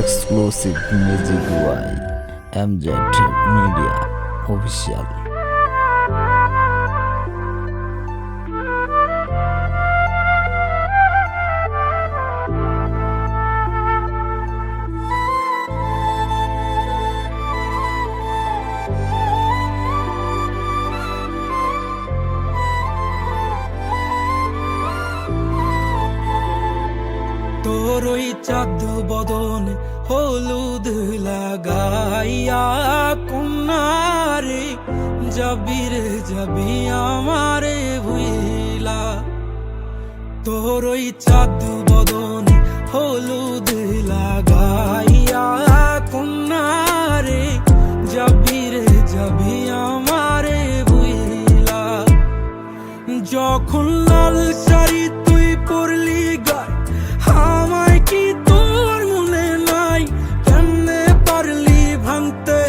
Exclusive music by MZ Media Official. তোর ওই চাঁদ বদন হলুদ লাগাইয়া কন্যারে যাবি রে যাবি আমারে ভুইলা। তোর ওই চাঁদ বদন হলুদ লাগাইয়া কন্যারে যাবি রে যাবি আমারে ভুইলা। যখন লাল শাড়ি তুই পরলি গায় আমায় কি তোর মনে নাই? কেমনে পারলি ভাঙতে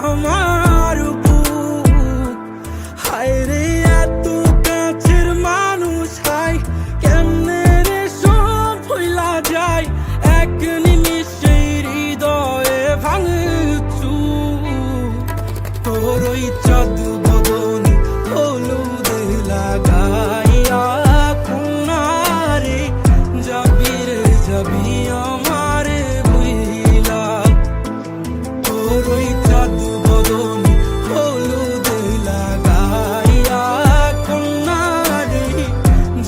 আমার বুক? হায় রে এত কাছের মানুষ, হায় কেমনে রে সব ভুইলা যায় এক নিমিষে হৃদয়ে ভাঙচু। তোর ওই চাঁদ বদন হলুদ লাগাইয়া কন্যারে যাবি রে যাবি আমারে ভুইলা। তোর ওই চাঁদ বদন হলুদ লাগাইয়া কন্যারে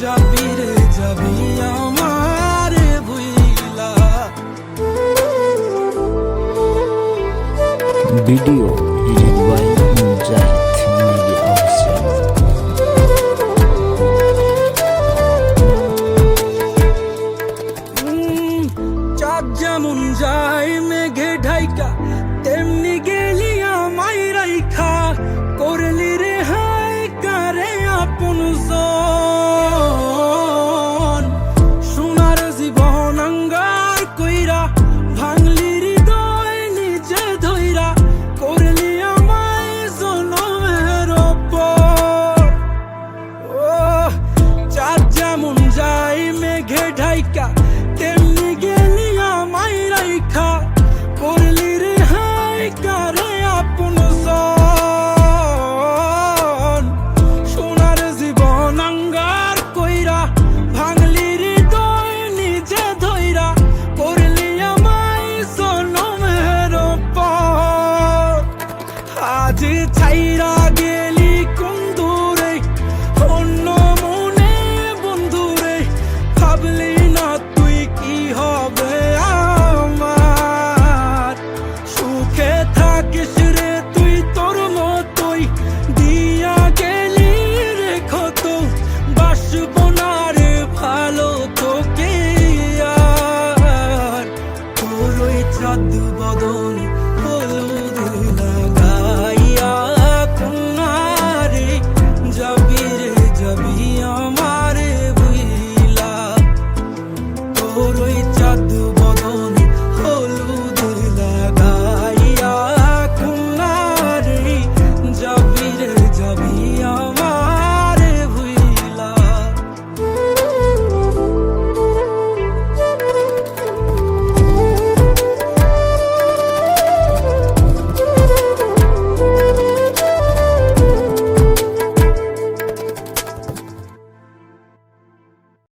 যাবি রে যাবি আমারে ভুইলা। Video edited by MZ Media Official. চাঁদ যেমন যায় মেঘে ঢাইকা, তেমনি গেলি আমায় রাইখা। করলি রে হায় কারে আপন জন, সোনার জীবন আঙ্গার কইরা